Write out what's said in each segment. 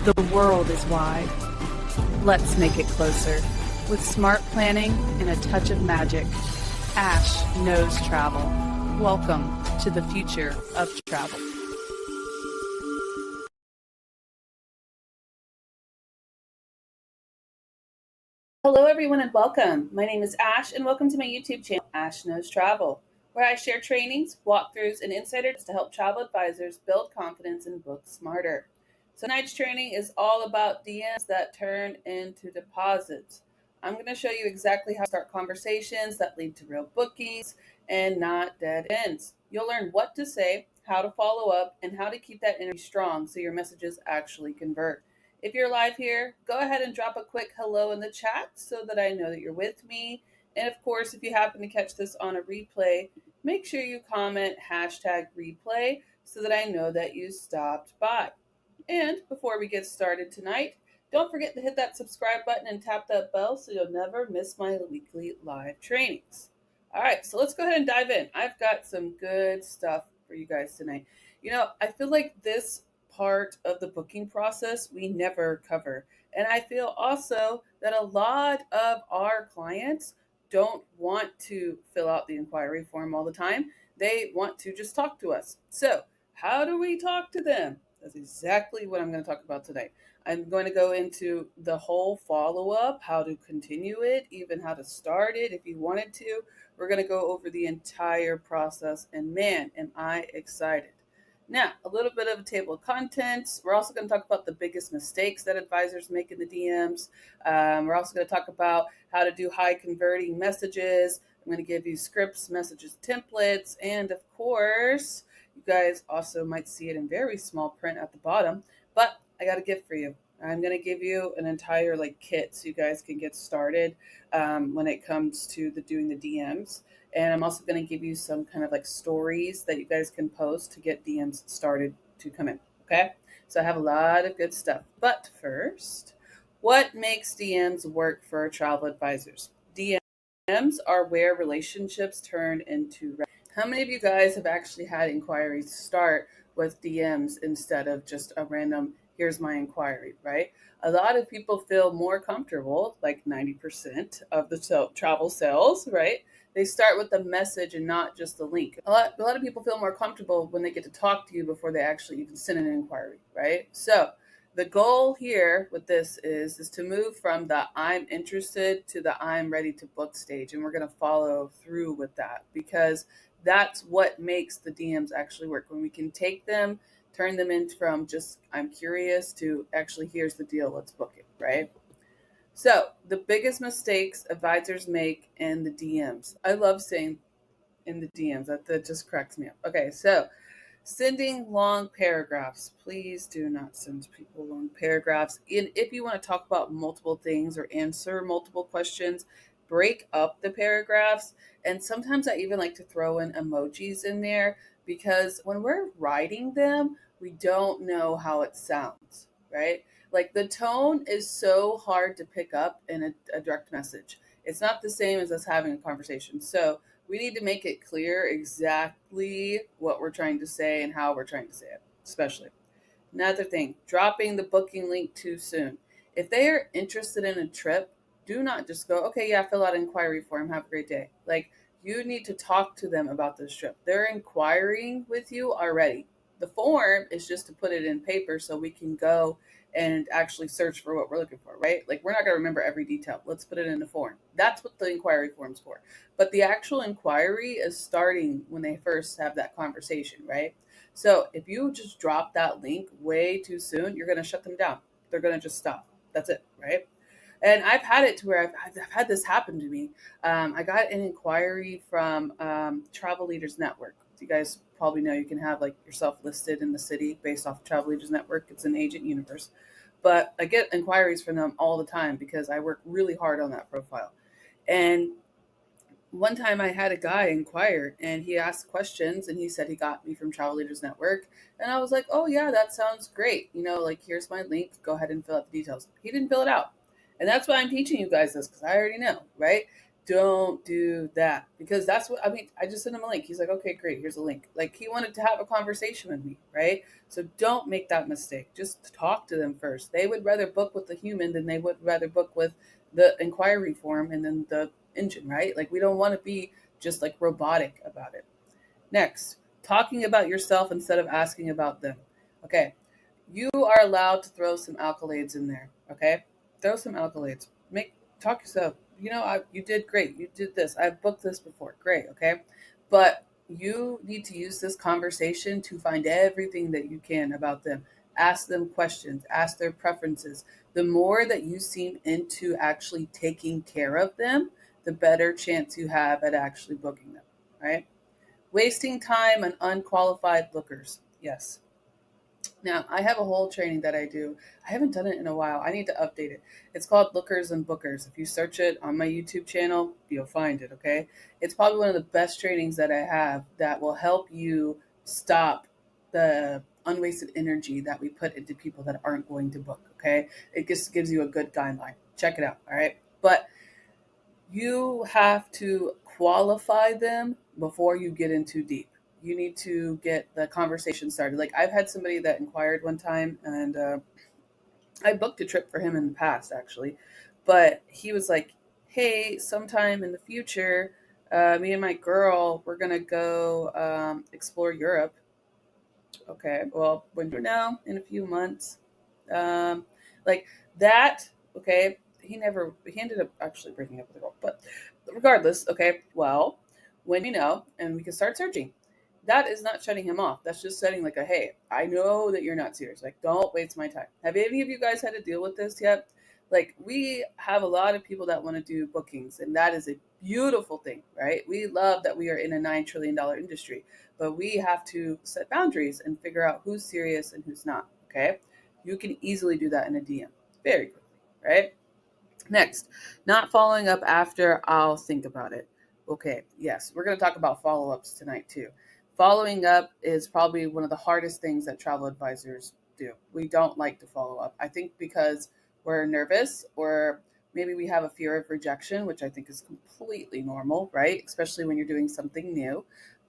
The world is wide. Let's make it closer. With smart planning and a touch of magic, Ash knows travel. Welcome to the future of travel. Hello, everyone, and welcome. My name is Ash, and welcome to my YouTube channel, Ash Knows Travel, where I share trainings, walkthroughs, and insiders to help travel advisors build confidence and book smarter. So tonight's training is all about DMs that turn into deposits. I'm going to show you exactly how to start conversations that lead to real bookings and not dead ends. You'll learn what to say, how to follow up, and how to keep that energy strong so your messages actually convert. If you're live here, go ahead and drop a quick hello in the chat so that I know that you're with me. And of course, if you happen to catch this on a replay, make sure you comment hashtag replay so that I know that you stopped by. And before we get started tonight, don't forget to hit that subscribe button and tap that bell so you'll never miss my weekly live trainings. All right, so let's go ahead and dive in. I've got some good stuff for you guys tonight. I feel like this part of the booking process we never cover. And I feel also that a lot of our clients don't want to fill out the inquiry form all the time. They want to just talk to us. So, how do we talk to them? That's exactly what I'm going to talk about today. I'm going to go into the whole follow up, how to continue it, even how to start it if you wanted to. We're going to go over the entire process, and man, am I excited. Now, a little bit of a table of contents. We're also going to talk about the biggest mistakes that advisors make in the DMs. We're also going to talk about how to do high converting messages. I'm going to give you scripts, messages, templates, and of course, you guys also might see it in very small print at the bottom, but I got a gift for you. I'm going to give you an entire kit so you guys can get started when it comes to doing the DMs. And I'm also going to give you some kind of stories that you guys can post to get DMs started to come in. Okay. So I have a lot of good stuff. But first, what makes DMs work for travel advisors? DMs are where relationships turn into. How many of you guys have actually had inquiries start with DMs instead of just a random, here's my inquiry, right? A lot of people feel more comfortable, like 90% of the travel sales, right? They start with the message and not just the link. A lot of people feel more comfortable when they get to talk to you before they actually even send an inquiry, right? So the goal here with this is to move from the I'm interested to the I'm ready to book stage. And we're going to follow through with that because that's what makes the DMs actually work. When we can take them, turn them into from just I'm curious to actually here's the deal, let's book it, right? So the biggest mistakes advisors make in the DMs. I love saying in the DMs. That just cracks me up. Okay, so sending long paragraphs. Please do not send people long paragraphs. And if you want to talk about multiple things or answer multiple questions, break up the paragraphs. And sometimes I even like to throw in emojis in there because when we're writing them, we don't know how it sounds, right? Like the tone is so hard to pick up in a direct message. It's not the same as us having a conversation. So we need to make it clear exactly what we're trying to say and how we're trying to say it, especially. Another thing, dropping the booking link too soon. If they are interested in a trip, do not just go, okay, yeah, fill out an inquiry form, have a great day. You need to talk to them about this trip. They're inquiring with you already. The form is just to put it in paper so we can go and actually search for what we're looking for, right? We're not going to remember every detail. Let's put it in a form. That's what the inquiry form's for. But the actual inquiry is starting when they first have that conversation, right? So if you just drop that link way too soon, you're going to shut them down. They're going to just stop. That's it, right? And I've had it to where I've had this happen to me. I got an inquiry from Travel Leaders Network. You guys probably know you can have yourself listed in the city based off of Travel Leaders Network. It's an agent universe. But I get inquiries from them all the time because I work really hard on that profile. And one time I had a guy inquire and he asked questions and he said he got me from Travel Leaders Network. And I was like, oh, yeah, that sounds great. Here's my link. Go ahead and fill out the details. He didn't fill it out. And that's why I'm teaching you guys this because I already know, right? Don't do that, because that's what I mean. I just sent him a link. He's like, okay, great, here's a link. Like, he wanted to have a conversation with me, right? So don't make that mistake. Just talk to them first. They would rather book with the human than they would rather book with the inquiry form and then the engine, right? Like, we don't want to be just like robotic about it. Next, talking about yourself instead of asking about them. Okay, you are allowed to throw some accolades in there. Okay, throw some accolades. Make talk yourself. You did great. You did this. I've booked this before. Great. Okay, but you need to use this conversation to find everything that you can about them. Ask them questions. Ask their preferences. The more that you seem into actually taking care of them, the better chance you have at actually booking them. Right? Wasting time on unqualified lookers. Yes. Now, I have a whole training that I do. I haven't done it in a while. I need to update it. It's called Lookers and Bookers. If you search it on my YouTube channel, you'll find it, okay? It's probably one of the best trainings that I have that will help you stop the unwasted energy that we put into people that aren't going to book, okay? It just gives you a good guideline. Check it out, all right? But you have to qualify them before you get in too deep. You need to get the conversation started. Like, I've had somebody that inquired one time, and I booked a trip for him in the past, actually. But he was like, hey, sometime in the future, me and my girl, we're going to go explore Europe. Okay, well, when you know, in a few months, um, like that. Okay, he ended up actually breaking up with the girl, but regardless, okay. Well, when you know, and we can start searching. That is not shutting him off. That's just setting like a hey, I know that you're not serious. Like, don't waste my time. Have any of you guys had to deal with this yet? Like, we have a lot of people that want to do bookings, and that is a beautiful thing, right? We love that we are in a $9 trillion industry, but we have to set boundaries and figure out who's serious and who's not. Okay, you can easily do that in a DM very quickly, right? Next, not following up after I'll think about it. Okay, yes, we're going to talk about follow ups tonight too. Following up is probably one of the hardest things that travel advisors do. We don't like to follow up. I think because we're nervous, or maybe we have a fear of rejection, which I think is completely normal, right? Especially when you're doing something new.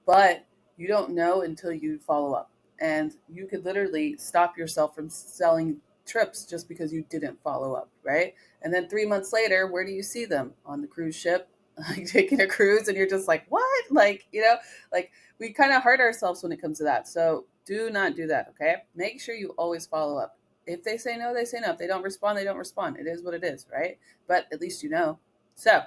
But you don't know until you follow up. And you could literally stop yourself from selling trips just because you didn't follow up, right? And then 3 months later, where do you see them? On the cruise ship, like taking a cruise, and you're just like, what? Like, like, we kind of hurt ourselves when it comes to that. So do not do that, okay? Make sure you always follow up. If they say no, they say no. If they don't respond, they don't respond. It is what it is, right? But at least you know. So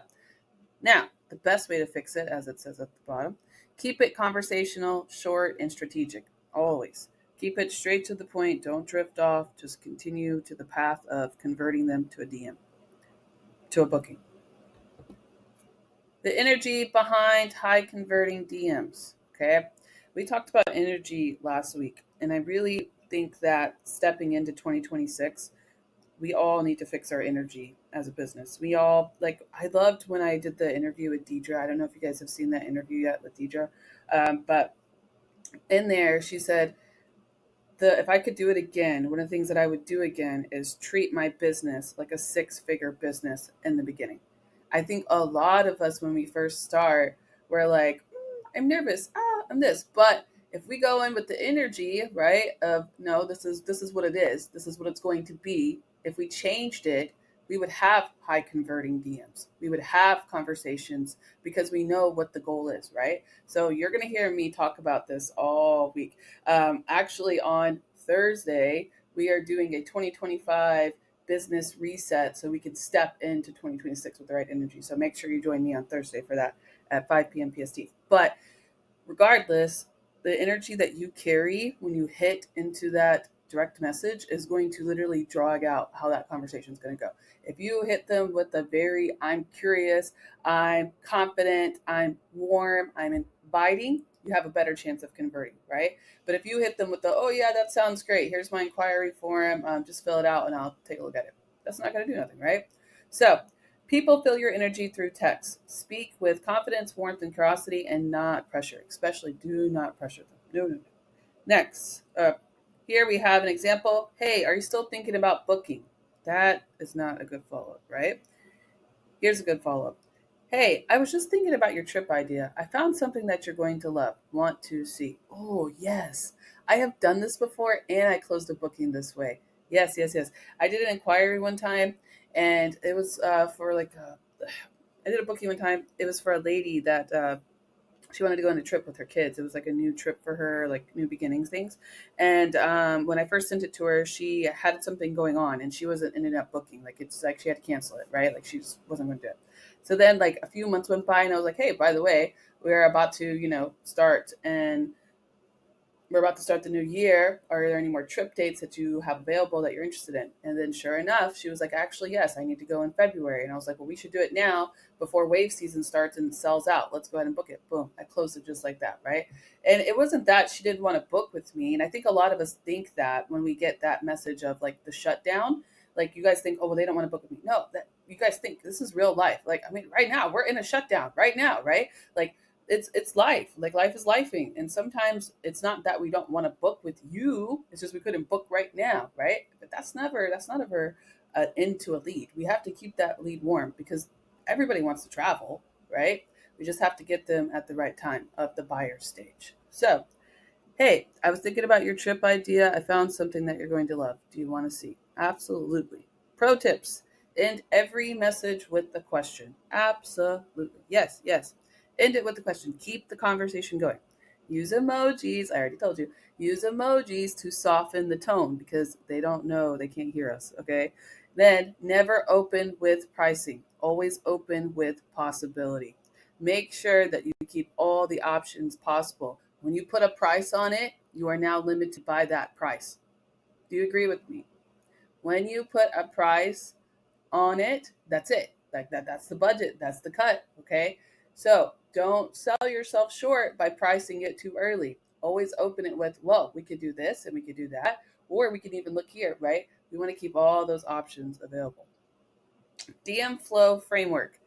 now, the best way to fix it, as it says at the bottom, keep it conversational, short, and strategic. Always. Keep it straight to the point. Don't drift off. Just continue to the path of converting them to a DM, to a booking. The energy behind high converting DMs. Okay. We talked about energy last week, and I really think that stepping into 2026, we all need to fix our energy as a business. We all, like, I loved when I did the interview with Deidre. I don't know if you guys have seen that interview yet with Deidre, but in there, she said, if I could do it again, one of the things that I would do again is treat my business like a six-figure business in the beginning. I think a lot of us, when we first start, we're like, I'm nervous. I'm this. But if we go in with the energy, right, of no, this is what it is. This is what it's going to be. If we changed it, we would have high converting DMs. We would have conversations because we know what the goal is, right? So you're going to hear me talk about this all week. Actually, on Thursday, we are doing a 2025 business reset so we can step into 2026 with the right energy. So make sure you join me on Thursday for that at 5 p.m. PST. But regardless, the energy that you carry when you hit into that direct message is going to literally drag out how that conversation is going to go. If you hit them with a very, I'm curious, I'm confident, I'm warm, I'm inviting, you have a better chance of converting, right? But if you hit them with the, oh yeah, that sounds great, here's my inquiry form, just fill it out and I'll take a look at it, that's not going to do nothing, right? So people feel your energy through text. Speak with confidence, warmth, and curiosity, and not pressure. Especially, do not pressure them. No, no, no. Next, here we have an example. Hey, are you still thinking about booking? That is not a good follow up, right? Here's a good follow up. Hey, I was just thinking about your trip idea. I found something that you're going to love. Want to see? Oh, yes. I have done this before and I closed a booking this way. Yes, yes, yes. I did an inquiry one time and it was for I did a booking one time. It was for a lady that she wanted to go on a trip with her kids. It was like a new trip for her, like new beginnings things. And when I first sent it to her, she had something going on, and she wasn't ended up booking. Like it's like she had to cancel it, right? Like she just wasn't going to do it. So then, like a few months went by, and I was like, hey, by the way, we're about to, start, and we're about to start the new year. Are there any more trip dates that you have available that you're interested in? And then sure enough, she was like, actually, yes, I need to go in February. And I was like, well, we should do it now before wave season starts and it sells out. Let's go ahead and book it. Boom. I closed it just like that. Right. And it wasn't that she didn't want to book with me. And I think a lot of us think that when we get that message of like the shutdown, like you guys think, oh, well, they don't want to book with me. No, that you guys think this is real life. Like, I mean, right now we're in a shutdown right now. Right. Like, it's life. Like life is lifing, and sometimes it's not that we don't want to book with you. It's just we couldn't book right now, right? But that's not ever into a lead. We have to keep that lead warm because everybody wants to travel, right? We just have to get them at the right time of the buyer stage. So hey, I was thinking about your trip idea. I found something that you're going to love. Do you want to see? Absolutely. Pro tips. End every message with the question. Absolutely. Yes, yes. End it with the question. Keep the conversation going. Use emojis. I already told you. Use emojis to soften the tone because they don't know, they can't hear us. Okay. Then never open with pricing. Always open with possibility. Make sure that you keep all the options possible. When you put a price on it, you are now limited by that price. Do you agree with me? When you put a price on it, that's it. Like that's the budget, that's the cut, okay? So, don't sell yourself short by pricing it too early. Always open it with, well, we could do this and we could do that, or we can even look here, right? We want to keep all those options available. DM flow framework.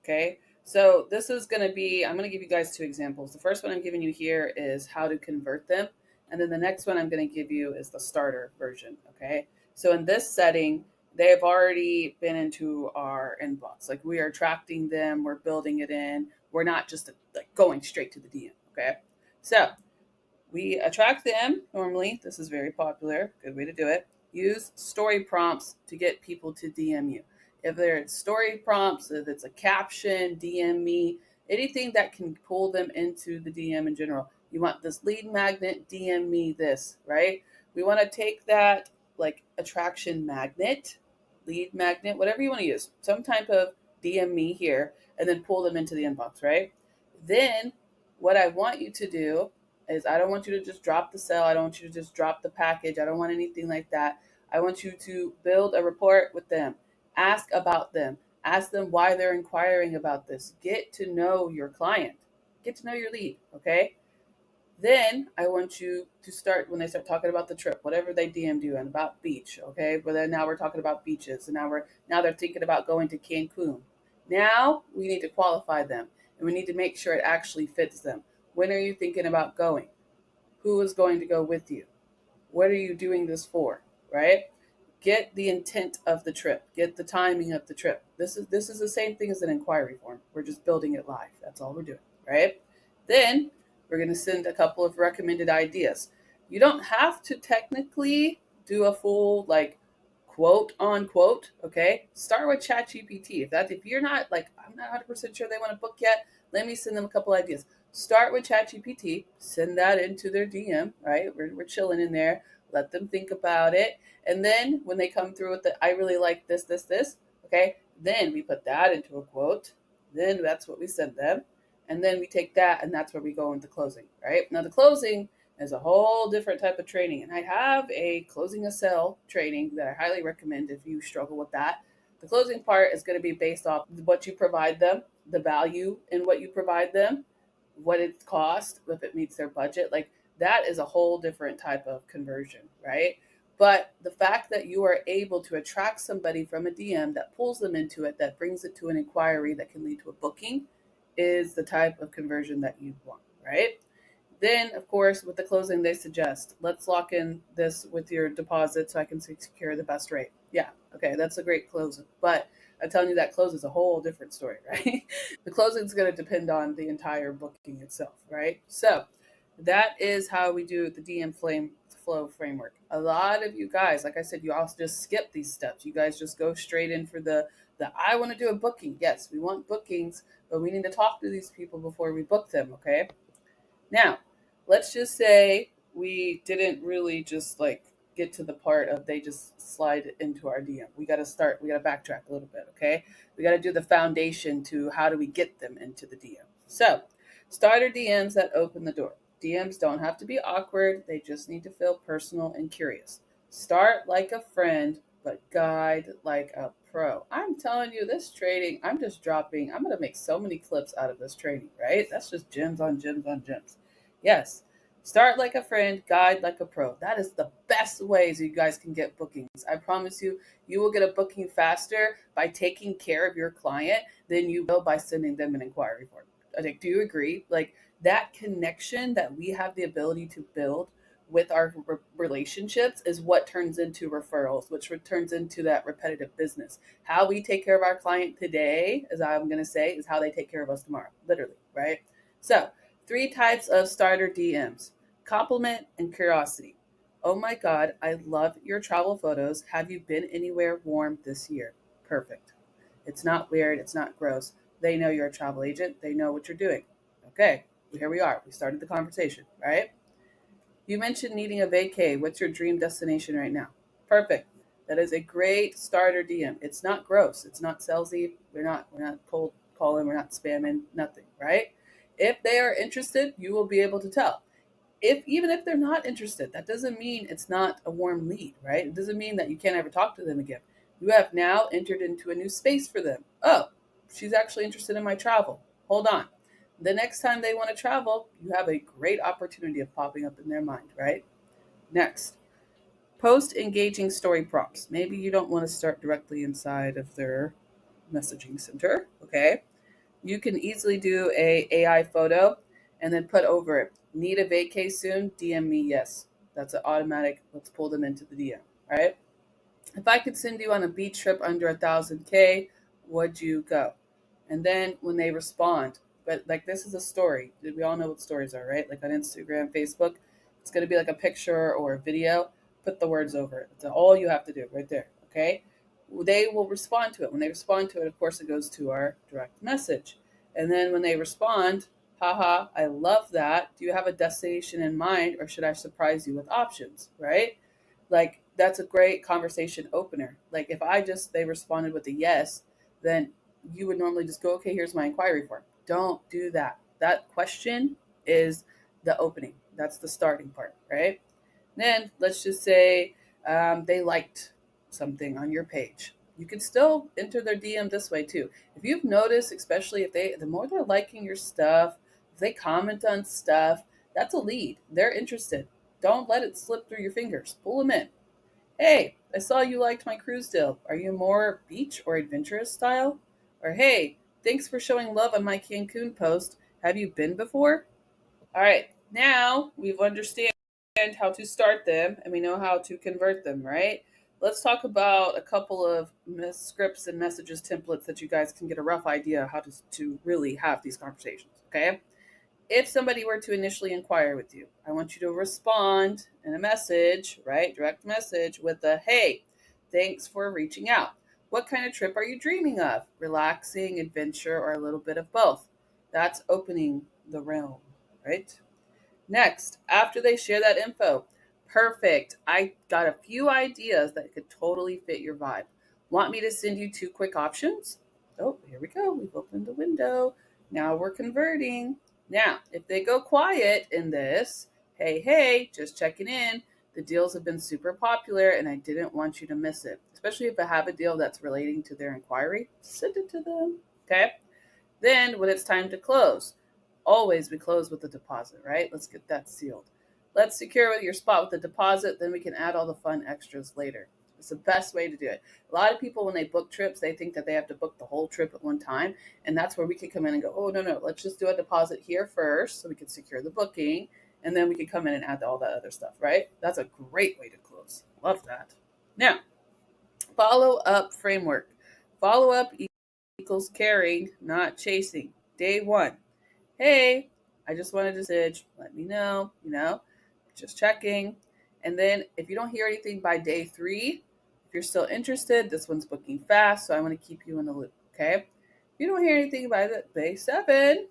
Okay. So this is going to be, I'm going to give you guys two examples. The first one I'm giving you here is how to convert them. And then the next one I'm going to give you is the starter version. Okay. So in this setting, they have already been into our inbox. Like we are attracting them, we're building it in. We're not just like going straight to the DM. Okay. So we attract them normally. This is very popular. Good way to do it. Use story prompts to get people to DM you. If it's story prompts, if it's a caption, DM me, anything that can pull them into the DM in general. You want this lead magnet, DM me this, right? We want to take that like attraction magnet, lead magnet, whatever you want to use, some type of DM me here, and then pull them into the inbox, right? Then what I want you to do is I don't want you to just drop the sale. I don't want you to just drop the package. I don't want anything like that. I want you to build a report with them, ask about them, ask them why they're inquiring about this. Get to know your client, get to know your lead. Okay. Then I want you to start when they start talking about the trip, whatever they DM'd you and about beach. Okay. But then now we're talking about beaches, and now they're thinking about going to Cancun. Now we need to qualify them, and we need to make sure it actually fits them. When are you thinking about going? Who is going to go with you? What are you doing this for? Right? Get the intent of the trip. Get the timing of the trip. This is the same thing as an inquiry form. We're just building it live. That's all we're doing, right? Then we're going to send a couple of recommended ideas. You don't have to technically do a full like quote on quote, okay? Start with ChatGPT. If you're not like I'm not 100% sure they want to book yet, let me send them a couple ideas. Start with ChatGPT, send that into their DM, right? We're chilling in there. Let them think about it. And then when they come through with the, I really like this, okay, then we put that into a quote. Then that's what we send them. And then we take that and that's where we go into closing, right? Now, the closing is a whole different type of training. And I have a closing a sale training that I highly recommend if you struggle with that. The closing part is going to be based off what you provide them, the value in what you provide them, what it costs, if it meets their budget. Like that is a whole different type of conversion, right? But the fact that you are able to attract somebody from a DM that pulls them into it, that brings it to an inquiry that can lead to a booking, is the type of conversion that you want, right? Then, of course, with the closing, they suggest let's lock in this with your deposit so I can secure the best rate. Yeah, okay, that's a great closing. But I'm telling you, that close is a whole different story, right? The closing is going to depend on the entire booking itself, right? So that is how we do the DM flame flow framework. A lot of you guys, like I said, you also just skip these steps. You guys just go straight in for the I want to do a booking. Yes, we want bookings, but we need to talk to these people before we book them, okay? Now, let's just say we didn't really just like get to the part of they just slide into our DM. We got to backtrack a little bit, okay? We got to do the foundation to how do we get them into the DM. So, starter DMs that open the door. DMs don't have to be awkward, they just need to feel personal and curious. Start like a friend, but guide like a pro. I'm telling you, this trading, I'm going to make so many clips out of this training, right? That's just gems on gems on gems. Yes. Start like a friend, guide like a pro. That is the best ways you guys can get bookings. I promise you, you will get a booking faster by taking care of your client than you will by sending them an inquiry form. Like, do you agree? Like that connection that we have the ability to build with our relationships is what turns into referrals, which turns into that repetitive business. How we take care of our client today, as I'm going to say, is how they take care of us tomorrow, literally, right? So, three types of starter DMs: compliment and curiosity. Oh my God, I love your travel photos. Have you been anywhere warm this year? Perfect. It's not weird, it's not gross. They know you're a travel agent, they know what you're doing. Okay, here we are. We started the conversation, right? You mentioned needing a vacay. What's your dream destination right now? Perfect. That is a great starter DM. It's not gross. It's not salesy. We're not cold calling. We're not spamming. Nothing. Right? If they are interested, you will be able to tell. If even if they're not interested, that doesn't mean it's not a warm lead. Right? It doesn't mean that you can't ever talk to them again. You have now entered into a new space for them. Oh, she's actually interested in my travel. Hold on. The next time they want to travel, you have a great opportunity of popping up in their mind, right? Next, post engaging story prompts. Maybe you don't want to start directly inside of their messaging center, okay? You can easily do a AI photo and then put over it, need a vacay soon? DM me yes. That's an automatic, let's pull them into the DM, right? If I could send you on a beach trip under 1,000K, would you go? And then when they respond, but like this is a story. We all know what stories are, right? Like on Instagram, Facebook, it's going to be like a picture or a video. Put the words over it. That's all you have to do right there. Okay. They will respond to it. When they respond to it, of course, it goes to our direct message. And then when they respond, haha, I love that. Do you have a destination in mind or should I surprise you with options? Right? Like that's a great conversation opener. Like if I just they responded with a yes, then you would normally just go, okay, here's my inquiry form. Don't do that. That question is the opening. That's the starting part, right? Then let's just say they liked something on your page. You can still enter their DM this way too. If you've noticed, especially if the more they're liking your stuff, if they comment on stuff, that's a lead. They're interested. Don't let it slip through your fingers. Pull them in. Hey, I saw you liked my cruise deal. Are you more beach or adventurous style? Or hey, thanks for showing love on my Cancun post. Have you been before? All right, now we've understand how to start them and we know how to convert them, right? Let's talk about a couple of scripts and messages templates that you guys can get a rough idea how to really have these conversations, okay? If somebody were to initially inquire with you, I want you to respond in a message, right? Direct message with a hey, thanks for reaching out. What kind of trip are you dreaming of? Relaxing, adventure, or a little bit of both? That's opening the realm, right? Next, after they share that info, perfect. I got a few ideas that could totally fit your vibe. Want me to send you two quick options? Oh, here we go. We've opened the window. Now we're converting. Now, if they go quiet in this, hey, just checking in. The deals have been super popular and I didn't want you to miss it. Especially if I have a deal that's relating to their inquiry, send it to them. Okay. Then, when it's time to close, always we close with a deposit, right? Let's get that sealed. Let's secure your spot with a deposit, then we can add all the fun extras later. It's the best way to do it. A lot of people, when they book trips, they think that they have to book the whole trip at one time. And that's where we can come in and go, oh, no, let's just do a deposit here first so we can secure the booking. And then we can come in and add all that other stuff, right? That's a great way to close. Love that. Now, follow up framework. Follow up equals caring, not chasing. Day one. Hey, I just wanted to message, let me know, just checking. And then if you don't hear anything by day three, if you're still interested, this one's booking fast, so I want to keep you in the loop. Okay. If you don't hear anything by the day seven,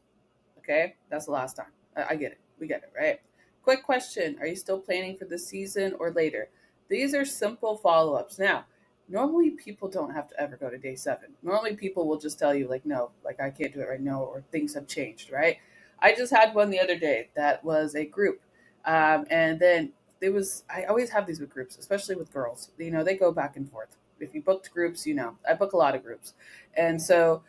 okay, that's the last time. I get it. We get it, right? Quick question. Are you still planning for the season or later? These are simple follow ups. Now, normally people don't have to ever go to day seven. Normally people will just tell you, like, no, like I can't do it right now, or things have changed, right? I just had one the other day that was a group. And then I always have these with groups, especially with girls. They go back and forth. If you booked groups, I book a lot of groups. And so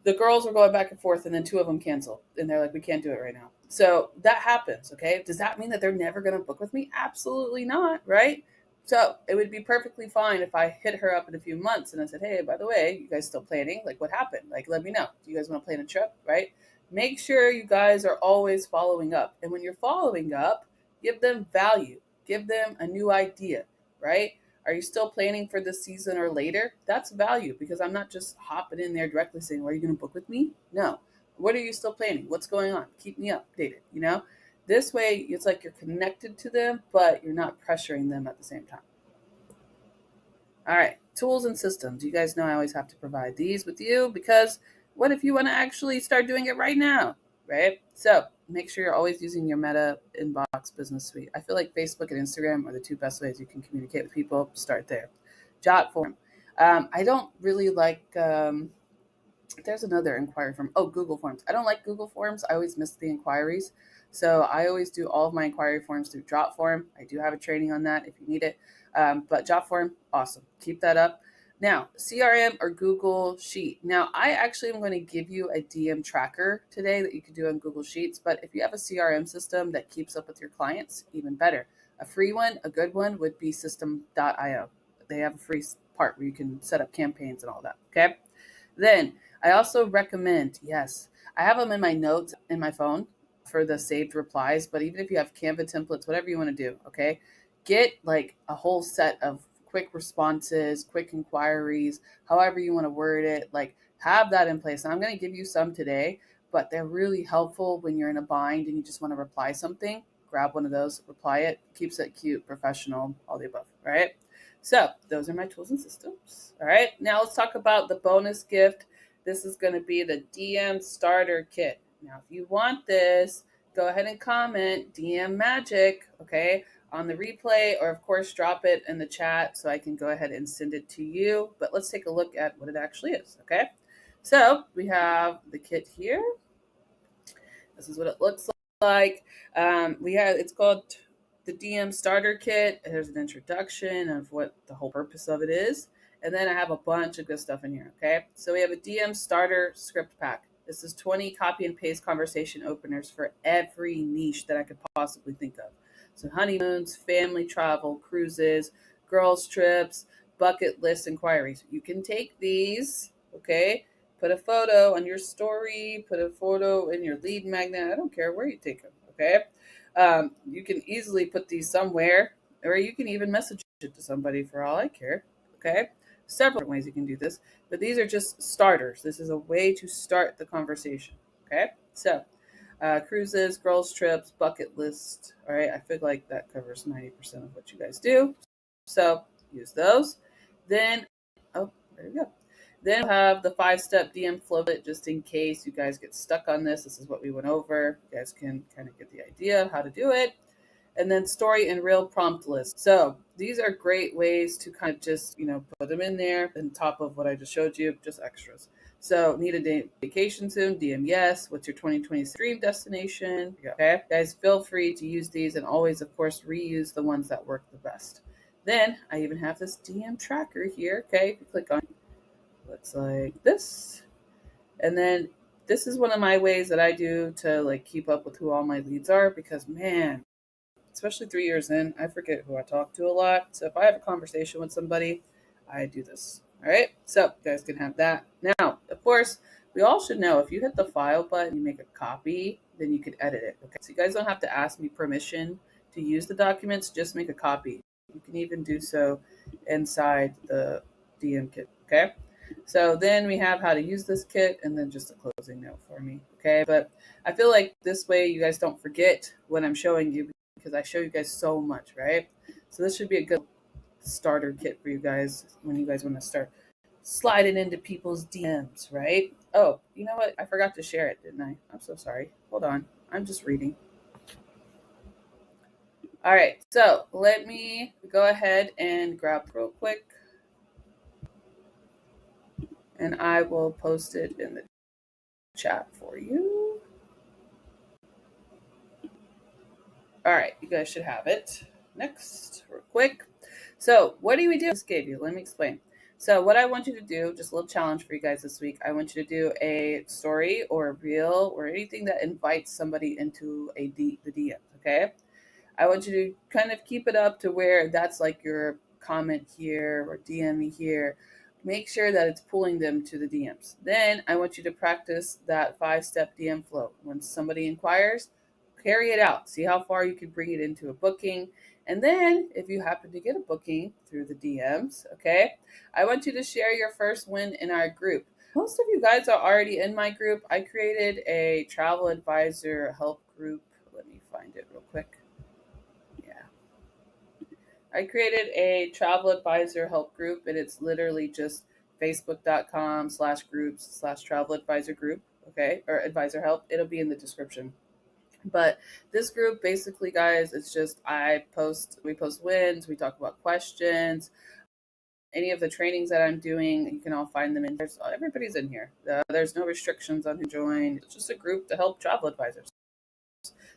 the girls were going back and forth, and then two of them canceled, and they're like, we can't do it right now. So that happens. Okay, does that mean that they're never going to book with me? Absolutely not, right? So it would be perfectly fine if I hit her up in a few months and I said, hey, by the way, you guys still planning? Like, what happened? Like, let me know. Do you guys want to plan a trip? Right? Make sure you guys are always following up, and when you're following up, give them value, give them a new idea, right? Are you still planning for this season or later? That's value, because I'm not just hopping in there directly saying, well, are you going to book with me? No. What are you still planning? What's going on? Keep me updated. This way, it's like you're connected to them, but you're not pressuring them at the same time. All right, tools and systems. You guys know I always have to provide these with you, because what if you want to actually start doing it right now, right? So make sure you're always using your Meta Inbox Business Suite. I feel like Facebook and Instagram are the two best ways you can communicate with people. Start there. Jot form. I don't really like. There's another inquiry form. Oh, Google Forms. I don't like Google Forms. I always miss the inquiries. So I always do all of my inquiry forms through Jotform. I do have a training on that if you need it. But Jotform, awesome. Keep that up. Now, CRM or Google Sheet. Now, I actually am going to give you a DM tracker today that you can do on Google Sheets. But if you have a CRM system that keeps up with your clients, even better. A free one, a good one would be system.io. They have a free part where you can set up campaigns and all that. Okay. Then I also recommend, yes, I have them in my notes in my phone for the saved replies. But even if you have Canva templates, whatever you want to do, okay, get like a whole set of quick responses, quick inquiries, however you want to word it, like have that in place. And I'm going to give you some today, but they're really helpful when you're in a bind and you just want to reply something. Grab one of those, reply it, keeps it cute, professional, all the above, right? So those are my tools and systems. All right, now let's talk about the bonus gift. This is going to be the DM starter kit. Now, if you want this, go ahead and comment DM magic, okay, on the replay, or of course drop it in the chat so I can go ahead and send it to you. But let's take a look at what it actually is, okay? So we have the kit here. This is what it looks like. It's called the DM starter kit. There's an introduction of what the whole purpose of it is. And then I have a bunch of good stuff in here. Okay. So we have a DM starter script pack. This is 20 copy and paste conversation openers for every niche that I could possibly think of. So honeymoons, family travel, cruises, girls trips, bucket list inquiries. You can take these, okay, put a photo on your story, put a photo in your lead magnet. I don't care where you take them, okay? You can easily put these somewhere, or you can even message it to somebody for all I care, okay? Several different ways you can do this, but these are just starters. This is a way to start the conversation, okay? So, cruises, girls' trips, bucket list. All right, I feel like that covers 90% of what you guys do. So, use those. Then, oh, there you go. Then we'll have the 5-step DM flow just in case you guys get stuck on this. This is what we went over. You guys can kind of get the idea of how to do it. And then story and real prompt list. So these are great ways to kind of just, put them in there on top of what I just showed you, just extras. So need a vacation soon? DM yes. What's your 2023 destination? Okay. Guys, feel free to use these and always, of course, reuse the ones that work the best. Then I even have this DM tracker here. Okay. If you click on it, looks like this. And then this is one of my ways that I do to like keep up with who all my leads are, because man, especially 3 years in, I forget who I talk to a lot. So if I have a conversation with somebody, I do this. All right. So you guys can have that. Now, of course, we all should know if you hit the file button, you make a copy, then you could edit it. Okay. So you guys don't have to ask me permission to use the documents, just make a copy. You can even do so inside the DM kit. Okay. So then we have how to use this kit and then just a closing note for me. Okay. But I feel like this way you guys don't forget what I'm showing you because I show you guys so much, right? So this should be a good starter kit for you guys when you guys want to start sliding into people's DMs, right? Oh, you know what? I forgot to share it, didn't I? I'm so sorry. Hold on. I'm just reading. All right. So let me go ahead and grab real quick and I will post it in the chat for you. All right. You guys should have it. Next, real quick. So, what do we do? I just gave you. Let me explain. So, what I want you to do, just a little challenge for you guys this week. I want you to do a story or a reel or anything that invites somebody into the DMs. Okay. I want you to kind of keep it up to where that's like your comment here or DM me here. Make sure that it's pulling them to the DMs. Then I want you to practice that 5-step DM flow. When somebody inquires, carry it out. See how far you can bring it into a booking. And then if you happen to get a booking through the DMs, okay, I want you to share your first win in our group. Most of you guys are already in my group. I created a travel advisor help group. Let me find it real quick. Yeah. I created a travel advisor help group, and it's literally just facebook.com/groups/travel advisor group. Okay. Or advisor help. It'll be in the description. But this group basically, guys, it's just we post wins, we talk about questions, any of the trainings that I'm doing, you can all find them in there. So everybody's in here. There's no restrictions on who join. It's just a group to help travel advisors.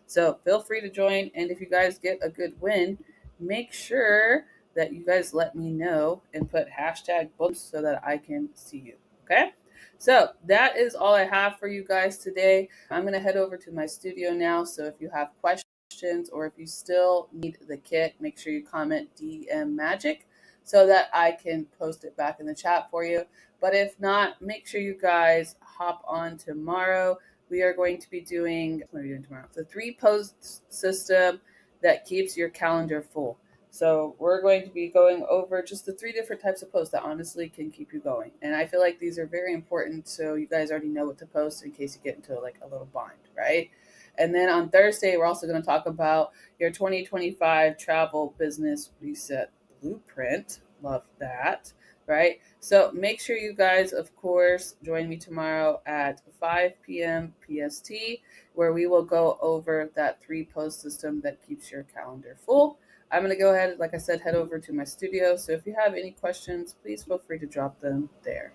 So feel free to join. And if you guys get a good win, make sure that you guys let me know and put hashtag books so that I can see you. Okay. So that is all I have for you guys today. I'm going to head over to my studio now. So if you have questions or if you still need the kit, make sure you comment DM Magic so that I can post it back in the chat for you. But if not, make sure you guys hop on tomorrow. We are going to be doing, what are we doing tomorrow? The 3-post system that keeps your calendar full. So we're going to be going over just the 3 different types of posts that honestly can keep you going. And I feel like these are very important so you guys already know what to post in case you get into like a little bind, right? And then on Thursday, we're also going to talk about your 2025 travel business reset blueprint. Love that, right? So make sure you guys, of course, join me tomorrow at 5 p.m. PST, where we will go over that 3-post system that keeps your calendar full. I'm going to go ahead, like I said, head over to my studio. So if you have any questions, please feel free to drop them there.